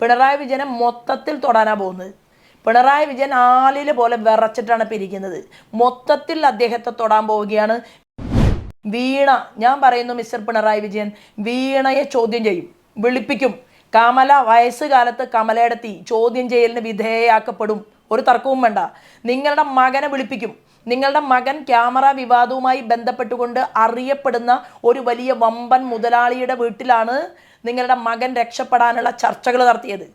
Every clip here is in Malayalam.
പിണറായി വിജയനെ മൊത്തത്തിൽ തൊടാനാ പോകുന്നത്. പിണറായി വിജയൻ ആലില് പോലെ വിറച്ചിട്ടാണ് പിരിക്കുന്നത്. മൊത്തത്തിൽ അദ്ദേഹത്തെ തൊടാൻ പോവുകയാണ്. വീണ, ഞാൻ പറയുന്നു മിസ്റ്റർ പിണറായി വിജയൻ, വീണയെ ചോദ്യം ചെയ്യും, വിളിപ്പിക്കും. കമല വയസ്സുകാലത്ത് കമലയെടുത്തി ചോദ്യം ചെയ്യലിന് വിധേയയാക്കപ്പെടും. ഒരു തർക്കവും വേണ്ട. നിങ്ങളുടെ മകനെ വിളിപ്പിക്കും. നിങ്ങളുടെ മകൻ ക്യാമറ വിവാദവുമായി ബന്ധപ്പെട്ടുകൊണ്ട് അറിയപ്പെടുന്ന ഒരു വലിയ വമ്പൻ മുതലാളിയുടെ വീട്ടിലാണ് നിങ്ങളുടെ മകൻ രക്ഷപ്പെടാനുള്ള ചർച്ചകൾ നടത്തിയത്.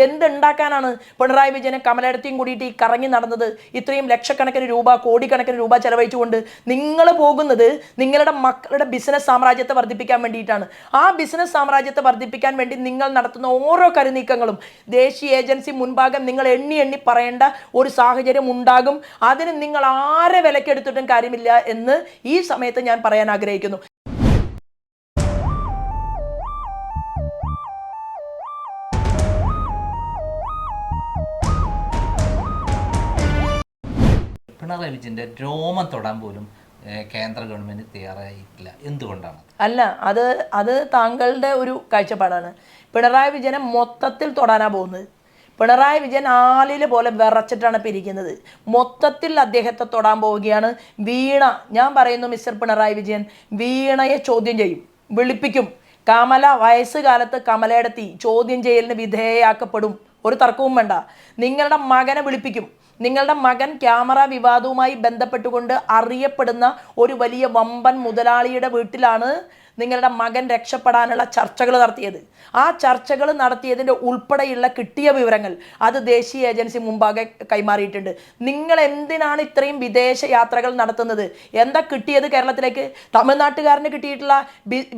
എന്തുണ്ടാക്കാനാണ് പിണറായി വിജയനെ കമലയിടത്തെയും കൂടിയിട്ട് ഈ കറങ്ങി നടന്നത്? ഇത്രയും ലക്ഷക്കണക്കിന് രൂപ, കോടിക്കണക്കിന് രൂപ ചെലവഴിച്ചുകൊണ്ട് നിങ്ങൾ പോകുന്നത് നിങ്ങളുടെ മക്കളുടെ ബിസിനസ് സാമ്രാജ്യത്തെ വർദ്ധിപ്പിക്കാൻ വേണ്ടിയിട്ടാണ്. ആ ബിസിനസ് സാമ്രാജ്യത്തെ വർദ്ധിപ്പിക്കാൻ വേണ്ടി നിങ്ങൾ നടത്തുന്ന ഓരോ കരുനീക്കങ്ങളും ദേശീയ ഏജൻസി മുൻപാകെ നിങ്ങൾ എണ്ണി എണ്ണി പറയേണ്ട ഒരു സാഹചര്യം ഉണ്ടാകും. അതിന് നിങ്ങൾ ആരെ വിലക്കെടുത്തിട്ടും കാര്യമില്ല എന്ന് ഈ സമയത്ത് ഞാൻ പറയാൻ ആഗ്രഹിക്കുന്നു. പിണറായി വിജയൻ്റെ രോമം തൊടാൻ പോലും കേന്ദ്ര ഗവൺമെൻറ് തയ്യാറായിട്ടില്ല. എന്തുകൊണ്ടാണ്? അല്ല, അത് താങ്കളുടെ ഒരു കാഴ്ചപ്പാടാണ്. പിണറായി വിജയനെ മൊത്തത്തിൽ തൊടാനാ പോകുന്നത്. പിണറായി വിജയൻ ആലില് പോലെ വിറച്ചിട്ടാണ് പിരിക്കുന്നത്. മൊത്തത്തിൽ അദ്ദേഹത്തെ തൊടാൻ പോവുകയാണ്. വീണ, ഞാൻ പറയുന്നു മിസ്റ്റർ പിണറായി വിജയൻ, വീണയെ ചോദ്യം ചെയ്യും, വിളിപ്പിക്കും. കമല വയസ്സുകാലത്ത് കമലയെടുത്തി ചോദ്യം ചെയ്യലിന് വിധേയയാക്കപ്പെടും. ഒരു തർക്കവും വേണ്ട. നിങ്ങളുടെ മകനെ വിളിപ്പിക്കും. നിങ്ങളുടെ മകൻ ക്യാമറ വിവാദവുമായി ബന്ധപ്പെട്ടുകൊണ്ട് അറിയപ്പെടുന്ന ഒരു വലിയ വമ്പൻ മുതലാളിയുടെ വീട്ടിലാണ് നിങ്ങളുടെ മകൻ രക്ഷപ്പെടാനുള്ള ചർച്ചകൾ നടത്തിയത്. ആ ചർച്ചകൾ നടത്തിയതിൻ്റെ ഉൾപ്പെടെയുള്ള കിട്ടിയ വിവരങ്ങൾ അത് ദേശീയ ഏജൻസി മുമ്പാകെ കൈമാറിയിട്ടുണ്ട്. നിങ്ങൾ എന്തിനാണ് ഇത്രയും വിദേശ യാത്രകൾ നടത്തുന്നത്? എന്താ കിട്ടിയത് കേരളത്തിലേക്ക്? തമിഴ്നാട്ടുകാരന് കിട്ടിയിട്ടുള്ള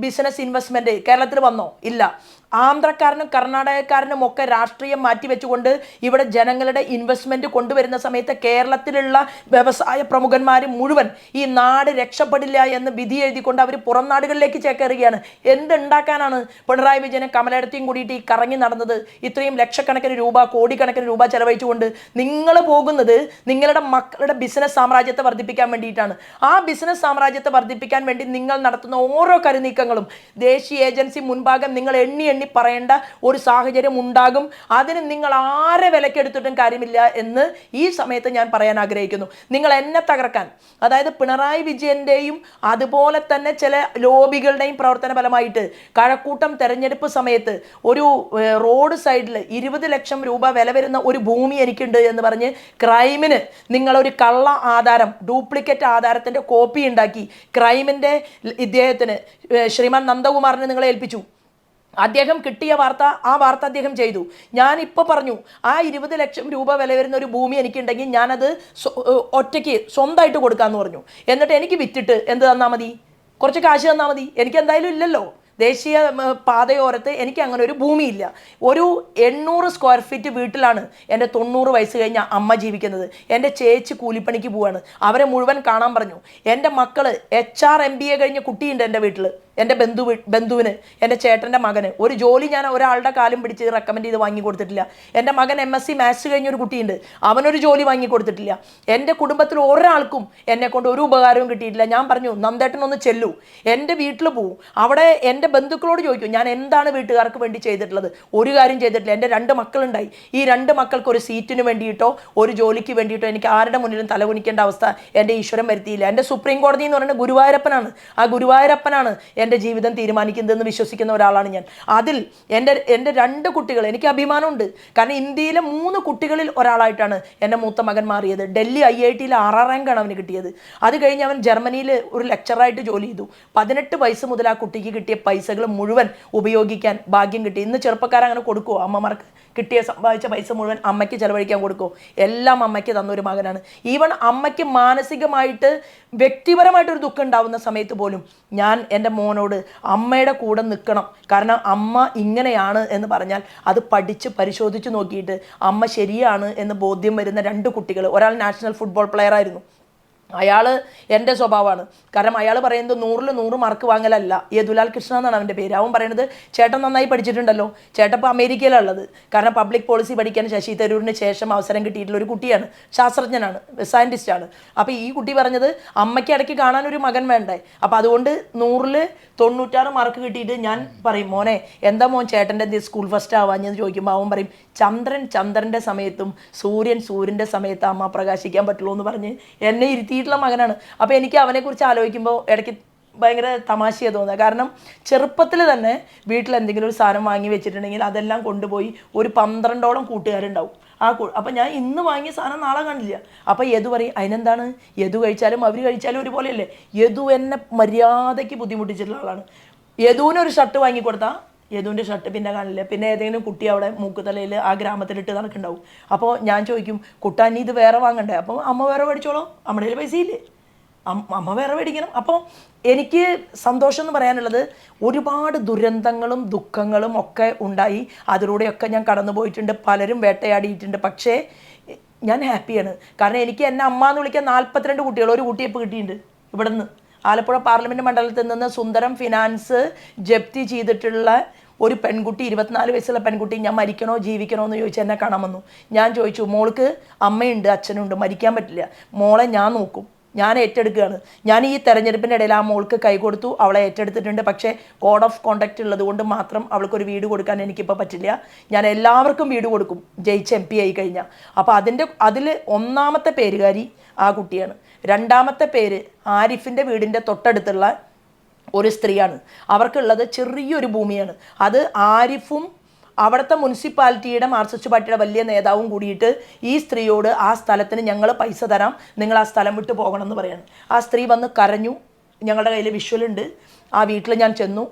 ബിസിനസ് ഇൻവെസ്റ്റ്മെൻറ്റ് കേരളത്തിൽ വന്നോ? ഇല്ല. ആന്ധ്രക്കാരനും കർണാടകക്കാരനും ഒക്കെ രാഷ്ട്രീയം മാറ്റിവെച്ചുകൊണ്ട് ഇവിടെ ജനങ്ങളുടെ ഇൻവെസ്റ്റ്മെൻറ്റ് കൊണ്ടുവരുന്ന സമയത്ത് കേരളത്തിലുള്ള വ്യവസായ പ്രമുഖന്മാർ മുഴുവൻ ഈ നാട് രക്ഷപ്പെടില്ല എന്ന് വിധി എഴുതിക്കൊണ്ട് അവർ പുറം നാടുകളിലേക്ക് ചേക്കേറുകയാണ്. എന്തുണ്ടാക്കാനാണ് പിണറായി വിജയനെ കമലയിടത്തെയും കൂടിയിട്ട് ഈ കറങ്ങി നടന്നത്? ഇത്രയും ലക്ഷക്കണക്കിന് രൂപ, കോടിക്കണക്കിന് രൂപ ചെലവഴിച്ചുകൊണ്ട് നിങ്ങൾ പോകുന്നത് നിങ്ങളുടെ മക്കളുടെ ബിസിനസ് സാമ്രാജ്യത്തെ വർദ്ധിപ്പിക്കാൻ വേണ്ടിയിട്ടാണ്. ആ ബിസിനസ് സാമ്രാജ്യത്തെ വർദ്ധിപ്പിക്കാൻ വേണ്ടി നിങ്ങൾ നടത്തുന്ന ഓരോ കരുനീക്കങ്ങളും ദേശീയ ഏജൻസി മുൻപാകെ നിങ്ങൾ എണ്ണി എണ്ണി പറയേണ്ട ഒരു സാഹചര്യം ഉണ്ടാകും. അതിന് നിങ്ങൾ ആരെ വിലക്കെടുത്തിട്ടും കാര്യമില്ല എന്ന് ഈ സമയത്ത് ഞാൻ പറയാൻ ആഗ്രഹിക്കുന്നു. നിങ്ങൾ എന്നെ തകർക്കാൻ, അതായത് പിണറായി വിജയന്റെയും അതുപോലെ തന്നെ ചില ലോബികളുടെയും പ്രവർത്തന ഫലമായിട്ട് കഴക്കൂട്ടം തെരഞ്ഞെടുപ്പ് സമയത്ത് ഒരു റോഡ് സൈഡിൽ 20 ലക്ഷം രൂപ വില വരുന്ന ഒരു ഭൂമി എനിക്കുണ്ട് എന്ന് പറഞ്ഞ് ക്രൈമിന് നിങ്ങളൊരു കള്ള ആധാരം, ഡ്യൂപ്ലിക്കേറ്റ് ആധാരത്തിന്റെ കോപ്പി ഉണ്ടാക്കി ക്രൈമിന്റെ ഇദ്ദേഹത്തിന് ശ്രീമാൻ നന്ദകുമാറിനെ നിങ്ങളെ ഏൽപ്പിച്ചു. അദ്ദേഹം കിട്ടിയ വാർത്ത, ആ വാർത്ത അദ്ദേഹം ചെയ്തു. ഞാനിപ്പോൾ പറഞ്ഞു, ആ 20 ലക്ഷം രൂപ വില വരുന്ന ഒരു ഭൂമി എനിക്കുണ്ടെങ്കിൽ ഞാനത് ഒറ്റയ്ക്ക് സ്വന്തമായിട്ട് കൊടുക്കാമെന്ന് പറഞ്ഞു. എന്നിട്ട് എനിക്ക് വിറ്റിട്ട് എന്ത് തന്നാൽ മതി? കുറച്ച് കാശ് തന്നാൽ മതി. എനിക്ക് എന്തായാലും ഇല്ലല്ലോ. ദേശീയ പാതയോരത്ത് എനിക്ക് അങ്ങനെ ഒരു ഭൂമിയില്ല. ഒരു 800 സ്ക്വയർ ഫീറ്റ് വീട്ടിലാണ് എൻ്റെ 90 വയസ്സ് കഴിഞ്ഞ അമ്മ ജീവിക്കുന്നത്. എൻ്റെ ചേച്ചി കൂലിപ്പണിക്ക് പോവാണ്. അവരെ മുഴുവൻ കാണാൻ പറഞ്ഞു. എൻ്റെ മക്കൾ HR MBA കഴിഞ്ഞ കുട്ടിയുണ്ട് എൻ്റെ വീട്ടിൽ. എൻ്റെ ബന്ധുവിന്, എൻ്റെ ചേട്ടൻ്റെ മകന് ഒരു ജോലി ഞാൻ ഒരാളുടെ കാലം പിടിച്ച് റെക്കമെൻഡ് ചെയ്ത് വാങ്ങി കൊടുത്തിട്ടില്ല. എൻ്റെ മകൻ MSc മാത്സ് കഴിഞ്ഞൊരു കുട്ടിയുണ്ട്, അവനൊരു ജോലി വാങ്ങി കൊടുത്തിട്ടില്ല. എൻ്റെ കുടുംബത്തിൽ ഒരാൾക്കും എന്നെ കൊണ്ട് ഒരു ഉപകാരവും കിട്ടിയിട്ടില്ല. ഞാൻ പറഞ്ഞു, നന്ദേട്ടനൊന്ന് ചെല്ലൂ, എൻ്റെ വീട്ടിൽ പോവും, അവിടെ എൻ്റെ ബന്ധുക്കളോട് ചോദിക്കും ഞാൻ എന്താണ് വീട്ടുകാർക്ക് വേണ്ടി ചെയ്തിട്ടുള്ളത്. ഒരു കാര്യം ചെയ്തിട്ടില്ല. എൻ്റെ 2 മക്കളുണ്ടായി. ഈ 2 മക്കൾക്ക് ഒരു സീറ്റിന് വേണ്ടിയിട്ടോ ഒരു ജോലിക്ക് വേണ്ടിയിട്ടോ എനിക്ക് ആരുടെ മുന്നിലും തലകുനിക്കേണ്ട അവസ്ഥ എൻ്റെ ഈശ്വരൻ വരുത്തിയില്ല. എൻ്റെ സുപ്രീം കോടതി എന്ന് പറയുന്നത് ഗുരുവായൂരപ്പനാണ്. ആ ഗുരുവായൂരപ്പനാണ് എൻ്റെ ജീവിതം തീരുമാനിക്കുന്നതെന്ന് വിശ്വസിക്കുന്ന ഒരാളാണ് ഞാൻ. അതിൽ എൻ്റെ 2 കുട്ടികൾ, എനിക്ക് അഭിമാനമുണ്ട്. കാരണം ഇന്ത്യയിലെ 3 കുട്ടികളിൽ ഒരാളായിട്ടാണ് എൻ്റെ മൂത്ത മകൻ മാറിയത്. ഡൽഹി IIT 6ാം റാങ്കാണ് അവന് കിട്ടിയത്. അത് കഴിഞ്ഞ് അവൻ ജർമ്മനിയിൽ ഒരു ലെക്ചറായിട്ട് ജോലി ചെയ്തു. 18 വയസ്സ് മുതൽ ആ കുട്ടിക്ക് കിട്ടിയ പൈസകൾ മുഴുവൻ ഉപയോഗിക്കാൻ ഭാഗ്യം കിട്ടി. ഇന്ന് ചെറുപ്പക്കാരങ്ങനെ കൊടുക്കുമോ? അമ്മമാർക്ക് കിട്ടിയ സമ്പാദിച്ച പൈസ മുഴുവൻ അമ്മയ്ക്ക് ചെലവഴിക്കാൻ കൊടുക്കുമോ? എല്ലാം അമ്മയ്ക്ക് തന്നൊരു മകനാണ്. ഈവൻ അമ്മയ്ക്ക് മാനസികമായിട്ട് വ്യക്തിപരമായിട്ടൊരു ദുഃഖം ഉണ്ടാവുന്ന സമയത്ത് പോലും ഞാൻ എൻ്റെ മോനോട് അമ്മയുടെ കൂടെ നിൽക്കണം, കാരണം അമ്മ ഇങ്ങനെയാണ് എന്ന് പറഞ്ഞാൽ അത് പഠിച്ച് പരിശോധിച്ച് നോക്കിയിട്ട് അമ്മ ശരിയാണ് എന്ന് ബോധ്യം വരുന്ന 2 കുട്ടികൾ. ഒരാൾ നാഷണൽ ഫുട്ബോൾ പ്ലെയർ ആയിരുന്നു, അയാൾ എൻ്റെ സ്വഭാവമാണ്. കാരണം അയാൾ പറയുന്നത് 100-ൽ 100 മാർക്ക് വാങ്ങലല്ല. യദുലാൽ കൃഷ്ണ എന്നാണ് അവൻ്റെ പേര്. അവൻ പറയുന്നത് ചേട്ടൻ നന്നായി പഠിച്ചിട്ടുണ്ടല്ലോ, ചേട്ടൻ ഇപ്പോൾ അമേരിക്കയിലാണ് ഉള്ളത്. കാരണം പബ്ലിക് പോളിസി പഠിക്കാൻ ശശി തരൂരിന് ശേഷം അവസരം കിട്ടിയിട്ടുള്ള ഒരു കുട്ടിയാണ്, ശാസ്ത്രജ്ഞനാണ്, സയൻറ്റിസ്റ്റാണ്. അപ്പോൾ ഈ കുട്ടി പറഞ്ഞത് അമ്മയ്ക്ക് ഇടയ്ക്ക് കാണാനൊരു മകൻ വേണ്ടേ, അപ്പോൾ അതുകൊണ്ട് 100-ൽ 96 മാർക്ക് കിട്ടിയിട്ട് ഞാൻ പറയും മോനെ എന്താ മോൻ ചേട്ടൻ്റെ എന്ത് സ്കൂൾ ഫസ്റ്റ് ആവാഞ്ഞെന്ന് ചോദിക്കുമ്പോൾ അവൻ പറയും ചന്ദ്രൻ്റെ സമയത്തും സൂര്യൻ്റെ സമയത്ത് അമ്മ പ്രകാശിക്കാൻ പറ്റുള്ളൂ എന്ന് പറഞ്ഞ് എന്നെ ഇരുത്തിയിട്ടുള്ള മകനാണ്. അപ്പോൾ എനിക്ക് അവനെക്കുറിച്ച് ആലോചിക്കുമ്പോൾ ഇടയ്ക്ക് ഭയങ്കര തമാശയാണ് തോന്നുക. കാരണം ചെറുപ്പത്തിൽ തന്നെ വീട്ടിൽ എന്തെങ്കിലും ഒരു സാധനം വാങ്ങി വെച്ചിട്ടുണ്ടെങ്കിൽ അതെല്ലാം കൊണ്ടുപോയി ഒരു 12ഓളം കൂട്ടുകാരുണ്ടാവും. അപ്പം ഞാൻ ഇന്ന് വാങ്ങിയ സാധനം നാളെ കണ്ടില്ല. അപ്പം യദു പറയും അതിനെന്താണ്, യദു കഴിച്ചാലും അവർ കഴിച്ചാലും ഒരുപോലെയല്ലേ. യദു എന്നെ മര്യാദയ്ക്ക് ബുദ്ധിമുട്ടിച്ചിട്ടുള്ള ആളാണ്. യദുവിനൊരു ഷർട്ട് വാങ്ങിക്കൊടുത്താൽ യദുവിൻ്റെ ഷർട്ട് പിന്നെ കാണില്ല, പിന്നെ ഏതെങ്കിലും കുട്ടി അവിടെ മൂക്കുതലയിൽ ആ ഗ്രാമത്തിലിട്ട് നടക്കുന്നുണ്ടാവും. അപ്പോൾ ഞാൻ ചോദിക്കും കുട്ടാ നീ ഇത് വേറെ വാങ്ങണ്ടേ, അപ്പോൾ അമ്മ വേറെ മേടിച്ചോളൂ, നമ്മുടെ കയ്യിൽ പൈസയില്ലേ, അമ്മ വേറെ മേടിക്കണം. അപ്പോൾ എനിക്ക് സന്തോഷം എന്ന് പറയാനുള്ളത് ഒരുപാട് ദുരന്തങ്ങളും ദുഃഖങ്ങളും ഒക്കെ ഉണ്ടായി, അതിലൂടെയൊക്കെ ഞാൻ കടന്നു പോയിട്ടുണ്ട്, പലരും വേട്ടയാടിയിട്ടുണ്ട്. പക്ഷേ ഞാൻ ഹാപ്പിയാണ്. കാരണം എനിക്ക് എന്നെ അമ്മ എന്ന് വിളിക്കാൻ 42 കുട്ടികൾ, ഒരു കുട്ടി ഇപ്പോൾ കിട്ടിയിട്ടുണ്ട് ഇവിടെ നിന്ന്. ആലപ്പുഴ പാർലമെൻറ്റ് മണ്ഡലത്തിൽ നിന്ന് സുന്ദരം ഫിനാൻസ് ജപ്തി ചെയ്തിട്ടുള്ള ഒരു പെൺകുട്ടി, 24 വയസ്സുള്ള പെൺകുട്ടി, ഞാൻ മരിക്കണോ ജീവിക്കണോ എന്ന് ചോദിച്ചാൽ എന്നെ കാണാൻ വന്നു. ഞാൻ ചോദിച്ചു മോൾക്ക് അമ്മയുണ്ട് അച്ഛനുണ്ട്, മരിക്കാൻ പറ്റില്ല, മോളെ ഞാൻ നോക്കും, ഞാൻ ഏറ്റെടുക്കുകയാണ്. ഞാൻ ഈ തെരഞ്ഞെടുപ്പിൻ്റെ ഇടയിൽ ആ മോൾക്ക് കൈ കൊടുത്തു, അവളെ ഏറ്റെടുത്തിട്ടുണ്ട്. പക്ഷേ കോഡ് ഓഫ് കോണ്ടക്റ്റ് ഉള്ളത് കൊണ്ട് മാത്രം അവൾക്കൊരു വീട് കൊടുക്കാൻ എനിക്കിപ്പോൾ പറ്റില്ല. ഞാൻ എല്ലാവർക്കും വീട് കൊടുക്കും ജയിച്ച് MP ആയി കഴിഞ്ഞാൽ. അപ്പോൾ അതിൽ ഒന്നാമത്തെ പേരുകാരി ആ കുട്ടിയാണ്. രണ്ടാമത്തെ പേര് ആരിഫിൻ്റെ വീടിൻ്റെ തൊട്ടടുത്തുള്ള ഒരു സ്ത്രീയാണ്. അവർക്കുള്ളത് ചെറിയൊരു ഭൂമിയാണ്. അത് ആരിഫും അവിടുത്തെ മുനിസിപ്പാലിറ്റിയുടെ മാർക്സിസ്റ്റ് പാർട്ടിയുടെ വലിയ നേതാവും കൂടിയിട്ട് ഈ സ്ത്രീയോട് ആ സ്ഥലത്തിന് ഞങ്ങൾ പൈസ തരാം, നിങ്ങൾ ആ സ്ഥലം വിട്ട് പോകണം എന്ന് പറയാണ്. ആ സ്ത്രീ വന്ന് കരഞ്ഞു. ഞങ്ങളുടെ കയ്യിൽ വിഷ്വലുണ്ട്. ആ വീട്ടിൽ ഞാൻ ചെന്നു,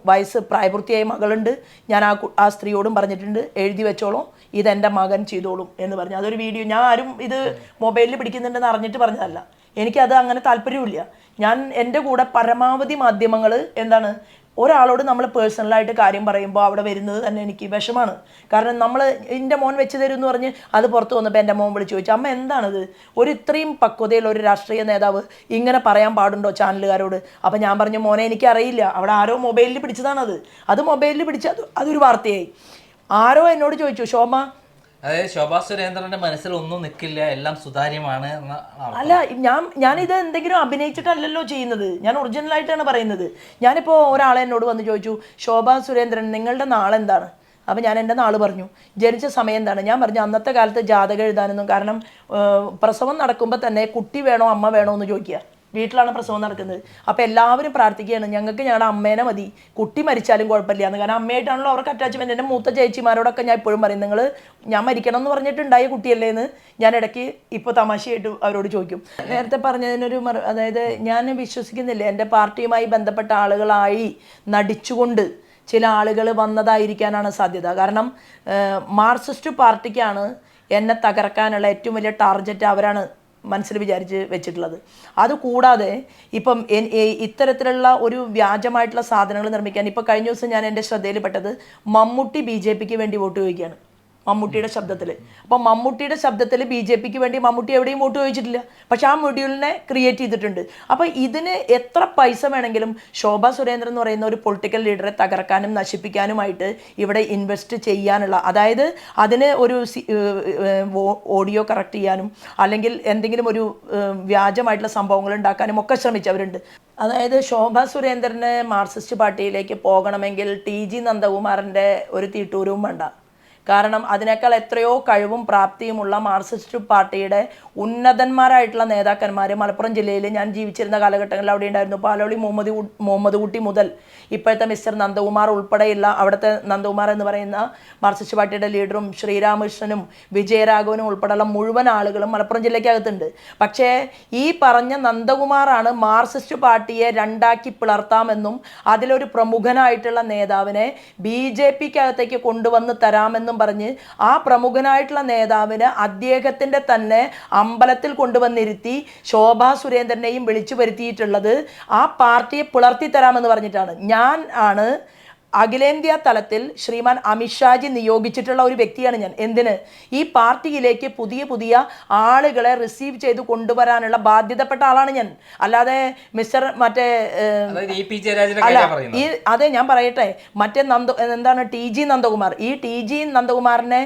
പ്രായപൂർത്തിയായ മകളുണ്ട്. ഞാൻ ആ സ്ത്രീയോടും പറഞ്ഞിട്ടുണ്ട് എഴുതി വെച്ചോളൂ, ഇതെൻ്റെ മകൻ ചെയ്തോളും എന്ന് പറഞ്ഞു. അതൊരു വീഡിയോ, ഞാൻ ആരും ഇത് മൊബൈലിൽ പിടിക്കുന്നുണ്ടെന്ന് അറിഞ്ഞിട്ട് പറഞ്ഞതല്ല, എനിക്കത് അങ്ങനെ താല്പര്യമില്ല. ഞാൻ എൻ്റെ കൂടെ പരമാവധി മാധ്യമങ്ങൾ എന്താണ് ഒരാളോട് നമ്മൾ പേഴ്സണലായിട്ട് കാര്യം പറയുമ്പോൾ അവിടെ വരുന്നത് തന്നെ എനിക്ക് വിഷമാണ്. കാരണം നമ്മൾ എൻ്റെ മോൻ വെച്ച് തരും എന്ന് പറഞ്ഞ് അത് പുറത്ത് വന്നപ്പോൾ എൻ്റെ മോൻ വിളിച്ച് ചോദിച്ചു അമ്മ എന്താണത്, ഒരു ഇത്രയും പക്വതയുള്ള ഒരു രാഷ്ട്രീയ നേതാവ് ഇങ്ങനെ പറയാൻ പാടുണ്ടോ ചാനലുകാരോട്. അപ്പം ഞാൻ പറഞ്ഞു മോനെ എനിക്കറിയില്ല, അവിടെ ആരോ മൊബൈലിൽ പിടിച്ചതാണത്, അത് മൊബൈലിൽ പിടിച്ച് അതൊരു വാർത്തയായി. ആരോ എന്നോട് ചോദിച്ചു ശോഭ, അതായത് ശോഭാ സുരേന്ദ്രന്റെ മനസ്സിൽ ഒന്നും നിൽക്കില്ല, എല്ലാം സുതാര്യമാണ്. അല്ല ഞാനിത് എന്തെങ്കിലും അഭിനയിച്ചിട്ടല്ലല്ലോ ചെയ്യുന്നത്, ഞാൻ ഒറിജിനലായിട്ടാണ് പറയുന്നത്. ഞാനിപ്പോൾ ഒരാളെ എന്നോട് വന്ന് ചോദിച്ചു ശോഭാ സുരേന്ദ്രൻ നിങ്ങളുടെ നാളെന്താണ്, അപ്പോൾ ഞാൻ എൻ്റെ നാൾ പറഞ്ഞു, ജനിച്ച സമയം എന്താണ്, ഞാൻ പറഞ്ഞു അന്നത്തെ കാലത്ത് ജാതകം എഴുതാനൊന്നും, കാരണം പ്രസവം നടക്കുമ്പോൾ തന്നെ കുട്ടി വേണോ അമ്മ വേണോ എന്ന് ചോദിക്കുക, വീട്ടിലാണ് പ്രസവം നടക്കുന്നത്. അപ്പോൾ എല്ലാവരും പ്രാർത്ഥിക്കുകയാണ് ഞങ്ങൾക്ക് ഞങ്ങളുടെ അമ്മേനെ മതി, കുട്ടി മരിച്ചാലും കുഴപ്പമില്ല എന്ന്. കാരണം അമ്മയായിട്ടാണല്ലോ അവർക്ക് അറ്റാച്ച്മെൻറ്റ്. എൻ്റെ മൂത്ത ചേച്ചിമാരോടൊക്കെ ഞാൻ ഇപ്പോഴും പറയും ഞാൻ മരിക്കണം എന്ന് പറഞ്ഞിട്ടുണ്ടായ കുട്ടിയല്ലേ എന്ന് ഞാൻ ഇടയ്ക്ക് ഇപ്പോൾ തമാശയായിട്ട് അവരോട് ചോദിക്കും. നേരത്തെ പറഞ്ഞതിനൊരു അതായത് ഞാൻ വിശ്വസിക്കുന്നില്ല എൻ്റെ പാർട്ടിയുമായി ബന്ധപ്പെട്ട ആളുകളായി നടിച്ചുകൊണ്ട് ചില ആളുകൾ വന്നതായിരിക്കാനാണ് സാധ്യത. കാരണം മാർക്സിസ്റ്റ് പാർട്ടിക്കാണ് എന്നെ തകർക്കാനുള്ള ഏറ്റവും വലിയ ടാർഗറ്റ് അവരാണ് മനസ്സിൽ വിചാരിച്ച് വെച്ചിട്ടുള്ളത്. അതുകൂടാതെ ഇപ്പം ഇത്തരത്തിലുള്ള ഒരു വ്യാജമായിട്ടുള്ള സാധനങ്ങൾ നിർമ്മിക്കാൻ ഇപ്പോൾ കഴിഞ്ഞ ദിവസം ഞാൻ എൻ്റെ ശ്രദ്ധയിൽപ്പെട്ടത് മമ്മൂട്ടി BJPക്ക് വേണ്ടി വോട്ട് ചോദിക്കുകയാണ് മമ്മൂട്ടിയുടെ ശബ്ദത്തിൽ. അപ്പം മമ്മൂട്ടിയുടെ ശബ്ദത്തിൽ BJPക്ക് വേണ്ടി മമ്മൂട്ടി എവിടെയും വോട്ട് ചോദിച്ചിട്ടില്ല, പക്ഷെ ആ മൊഡ്യൂളിനെ ക്രിയേറ്റ് ചെയ്തിട്ടുണ്ട്. അപ്പോൾ ഇതിന് എത്ര പൈസ വേണമെങ്കിലും ശോഭാ സുരേന്ദ്രൻ എന്ന് പറയുന്ന ഒരു പൊളിറ്റിക്കൽ ലീഡറെ തകർക്കാനും നശിപ്പിക്കാനുമായിട്ട് ഇവിടെ ഇൻവെസ്റ്റ് ചെയ്യാനുള്ള, അതായത് അതിന് ഒരു ഓഡിയോ കറക്റ്റ് ചെയ്യാനും അല്ലെങ്കിൽ എന്തെങ്കിലും ഒരു വ്യാജമായിട്ടുള്ള സംഭവങ്ങൾ ഉണ്ടാക്കാനും ഒക്കെ ശ്രമിച്ചവരുണ്ട്. അതായത് ശോഭാ സുരേന്ദ്രന് മാർക്സിസ്റ്റ് പാർട്ടിയിലേക്ക് പോകണമെങ്കിൽ TG നന്ദകുമാറിൻ്റെ ഒരു തീട്ടൂരവും വേണ്ട. കാരണം അതിനേക്കാൾ എത്രയോ കഴിവും പ്രാപ്തിയുമുള്ള മാർക്സിസ്റ്റ് പാർട്ടിയുടെ ഉന്നതന്മാരായിട്ടുള്ള നേതാക്കന്മാർ മലപ്പുറം ജില്ലയിൽ ഞാൻ ജീവിച്ചിരുന്ന കാലഘട്ടങ്ങളിൽ അവിടെ ഉണ്ടായിരുന്നു. പാലോളി മുഹമ്മദ് കുട്ടി മുതൽ ഇപ്പോഴത്തെ മിസ്റ്റർ നന്ദകുമാർ ഉൾപ്പെടെയുള്ള അവിടുത്തെ നന്ദകുമാർ എന്ന് പറയുന്ന മാർക്സിസ്റ്റ് പാർട്ടിയുടെ ലീഡറും ശ്രീരാമകൃഷ്ണനും വിജയരാഘവനും ഉൾപ്പെടെയുള്ള മുഴുവൻ ആളുകളും മലപ്പുറം ജില്ലയ്ക്കകത്തുണ്ട്. പക്ഷേ ഈ പറഞ്ഞ നന്ദകുമാറാണ് മാർക്സിസ്റ്റ് പാർട്ടിയെ രണ്ടാക്കി പിളർത്താമെന്നും അതിലൊരു പ്രമുഖനായിട്ടുള്ള നേതാവിനെ BJPക്കകത്തേക്ക് കൊണ്ടുവന്ന് തരാമെന്നും പറഞ്ഞ് ആ പ്രമുഖനായിട്ടുള്ള നേതാവിന് അദ്ദേഹത്തിൻ്റെ തന്നെ അമ്പലത്തിൽ കൊണ്ടുവന്നിരുത്തി ശോഭാ സുരേന്ദ്രനെയും വിളിച്ചു വരുത്തിയിട്ടുള്ളത് ആ പാർട്ടിയെ പിളർത്തി തരാമെന്ന് പറഞ്ഞിട്ടാണ്. ഞാൻ ആണ് അഖിലേന്ത്യാ തലത്തിൽ ശ്രീമാൻ അമിത്ഷാജി നിയോഗിച്ചിട്ടുള്ള ഒരു വ്യക്തിയാണ് ഞാൻ. എന്തിന്? ഈ പാർട്ടിയിലേക്ക് പുതിയ പുതിയ ആളുകളെ റിസീവ് ചെയ്ത് കൊണ്ടുവരാനുള്ള ബാധ്യതപ്പെട്ട ആളാണ് ഞാൻ. അല്ലാതെ മിസ്റ്റർ മറ്റേ അല്ല അതെ ഞാൻ പറയട്ടെ, മറ്റേ എന്താണ് TG നന്ദകുമാർ, ഈ TG നന്ദകുമാറിനെ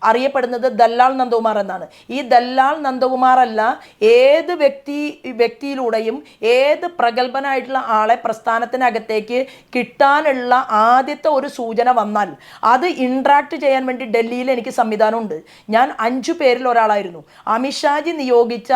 അറിയപ്പെടുന്നത് ദല്ലാൽ നന്ദകുമാർ എന്നാണ്. ഈ ദല്ലാൽ നന്ദകുമാർ അല്ല, ഏത് വ്യക്തിയിലൂടെയും ഏത് പ്രഗത്ഭനായിട്ടുള്ള ആളെ പ്രസ്ഥാനത്തിനകത്തേക്ക് കിട്ടാനുള്ള ആദ്യത്തെ ഒരു സൂചന വന്നാൽ അത് ഇൻട്രാക്ട് ചെയ്യാൻ വേണ്ടി ഡൽഹിയിൽ എനിക്ക് സംവിധാനമുണ്ട്. ഞാൻ 5 പേരിൽ ഒരാളായിരുന്നു. അമിത്ഷാജി നിയോഗിച്ച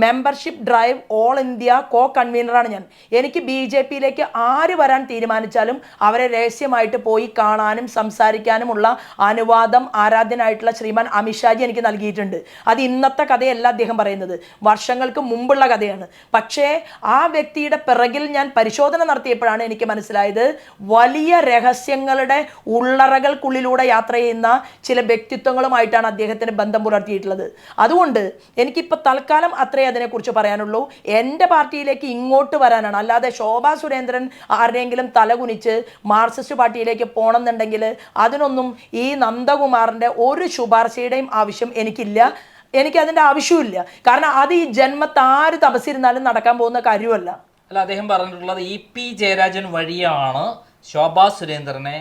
മെമ്പർഷിപ്പ് ഡ്രൈവ് ഓൾ ഇന്ത്യ കൺവീനറാണ് ഞാൻ. എനിക്ക് BJPയിലേക്ക് ആര് വരാൻ തീരുമാനിച്ചാലും അവരെ രഹസ്യമായിട്ട് പോയി കാണാനും സംസാരിക്കാനുമുള്ള അനുവാദം ആരാധ്യനായിട്ടുള്ള ശ്രീമാൻ അമിത്ഷാജി എനിക്ക് നൽകിയിട്ടുണ്ട്. അത് ഇന്നത്തെ കഥയല്ല അദ്ദേഹം പറയുന്നത്, വർഷങ്ങൾക്ക് മുമ്പുള്ള കഥയാണ്. പക്ഷേ ആ വ്യക്തിയുടെ പിറകിൽ ഞാൻ പരിശോധന നടത്തിയപ്പോഴാണ് എനിക്ക് മനസ്സിലായത് വലിയ രഹസ്യങ്ങളുടെ ഉള്ളറകൾക്കുള്ളിലൂടെ യാത്ര ചെയ്യുന്ന ചില വ്യക്തിത്വങ്ങളുമായിട്ടാണ് അദ്ദേഹത്തിന് ബന്ധം പുലർത്തിയിട്ടുള്ളത്. അതുകൊണ്ട് എനിക്കിപ്പോൾ തൽക്കാലം അത്രേ അതിനെക്കുറിച്ച് പറയാനുള്ളൂ. എൻ്റെ പാർട്ടിയിലേക്ക് ഇങ്ങോട്ട് വരാനാണ്, അല്ലാതെ ശോഭാ സുരേന്ദ്രൻ ആരുടെയെങ്കിലും തലകുനിച്ച് മാർക്സിസ്റ്റ് പാർട്ടിയിലേക്ക് പോകണമെന്നുണ്ടെങ്കിൽ അതിനൊന്നും ഈ നന്ദകുമാറിൻ്റെ ഒരു ശുപാർശയുടെയും ആവശ്യം എനിക്കില്ല. എനിക്കതിൻ്റെ ആവശ്യമില്ല. കാരണം അത് ഈ ജന്മത്ത് ആര് തപസ്സിരുന്നാലും നടക്കാൻ പോകുന്ന കാര്യമല്ല. അല്ല, അദ്ദേഹം പറഞ്ഞിട്ടുള്ളത് EP ജയരാജൻ വഴിയാണ് ശോഭാ സുരേന്ദ്രനെ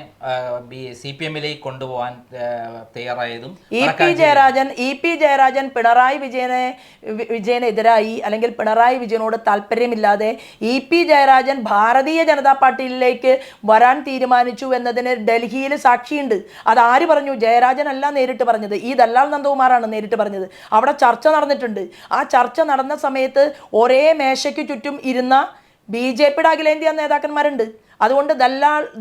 CPM-ലേക്ക് കൊണ്ടുപോകാൻ തയ്യാറായതും. EP ജയരാജൻ പിണറായി വിജയനെതിരായി അല്ലെങ്കിൽ പിണറായി വിജയനോട് താല്പര്യമില്ലാതെ EP ജയരാജൻ ഭാരതീയ ജനതാ പാർട്ടിയിലേക്ക് വരാൻ തീരുമാനിച്ചു എന്നതിന് ഡൽഹിയിൽ സാക്ഷിയുണ്ട്. അത് ആര് പറഞ്ഞു? ജയരാജൻ അല്ല നേരിട്ട് പറഞ്ഞത്, ഈ ദല്ലാൽ നന്ദകുമാറാണ് നേരിട്ട് പറഞ്ഞത്. അവിടെ ചർച്ച നടന്നിട്ടുണ്ട്. ആ ചർച്ച നടന്ന സമയത്ത് ഒരേ മേശയ്ക്ക് ചുറ്റും ഇരുന്ന BJPയുടെ അഖിലേന്ത്യാ നേതാക്കന്മാരുണ്ട്. അതുകൊണ്ട്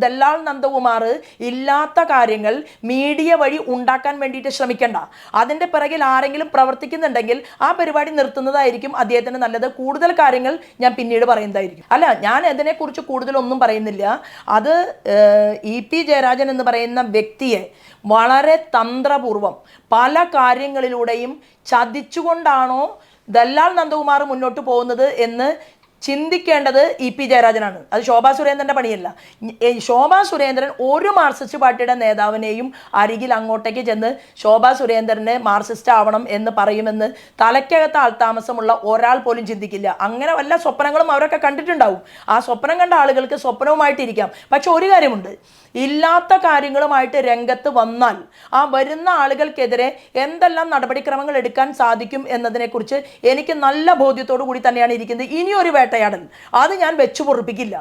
ദല്ലാൽ നന്ദകുമാർ ഇല്ലാത്ത കാര്യങ്ങൾ മീഡിയ വഴി ഉണ്ടാക്കാൻ വേണ്ടിയിട്ട് ശ്രമിക്കണ്ട. അതിൻ്റെ പിറകിൽ ആരെങ്കിലും പ്രവർത്തിക്കുന്നുണ്ടെങ്കിൽ ആ പരിപാടി നിർത്തുന്നതായിരിക്കും അദ്ദേഹത്തിന് നല്ലത്. കൂടുതൽ കാര്യങ്ങൾ ഞാൻ പിന്നീട് പറയുന്നതായിരിക്കും. അല്ല, ഞാൻ അതിനെക്കുറിച്ച് കൂടുതലൊന്നും പറയുന്നില്ല. അത് EP ജയരാജൻ എന്ന് പറയുന്ന വ്യക്തിയെ വളരെ തന്ത്രപൂർവം പല കാര്യങ്ങളിലൂടെയും ചതിച്ചുകൊണ്ടാണോ ദല്ലാൽ നന്ദകുമാർ മുന്നോട്ട് പോകുന്നത് എന്ന് ചിന്തിക്കേണ്ടത് EP ജയരാജനാണ്. അത് ശോഭാ സുരേന്ദ്രൻ്റെ പണിയല്ല. ശോഭാ സുരേന്ദ്രൻ ഒരു മാർക്സിസ്റ്റ് പാർട്ടിയുടെ നേതാവിനെയും അരികിൽ അങ്ങോട്ടേക്ക് ചെന്ന് ശോഭാ സുരേന്ദ്രന് മാർക്സിസ്റ്റ് ആവണം എന്ന് പറയുമെന്ന് തലയ്ക്കകത്ത് ആൾതാമസമുള്ള ഒരാൾ പോലും ചിന്തിക്കില്ല. അങ്ങനെ വല്ല സ്വപ്നങ്ങളും അവരൊക്കെ കണ്ടിട്ടുണ്ടാവും. ആ സ്വപ്നം കണ്ട ആളുകൾക്ക് സ്വപ്നവുമായിട്ടിരിക്കാം. പക്ഷെ ഒരു കാര്യമുണ്ട്, ഇല്ലാത്ത കാര്യങ്ങളുമായിട്ട് രംഗത്ത് വന്നാൽ ആ വരുന്ന ആളുകൾക്കെതിരെ എന്തെല്ലാം നടപടിക്രമങ്ങൾ എടുക്കാൻ സാധിക്കും എന്നതിനെക്കുറിച്ച് എനിക്ക് നല്ല ബോധ്യത്തോടു കൂടി തന്നെയാണ് ഇരിക്കുന്നത്. ഇനിയൊരു വേട്ടയാടൽ അത് ഞാൻ വെച്ചു പൊറുപ്പിക്കില്ല.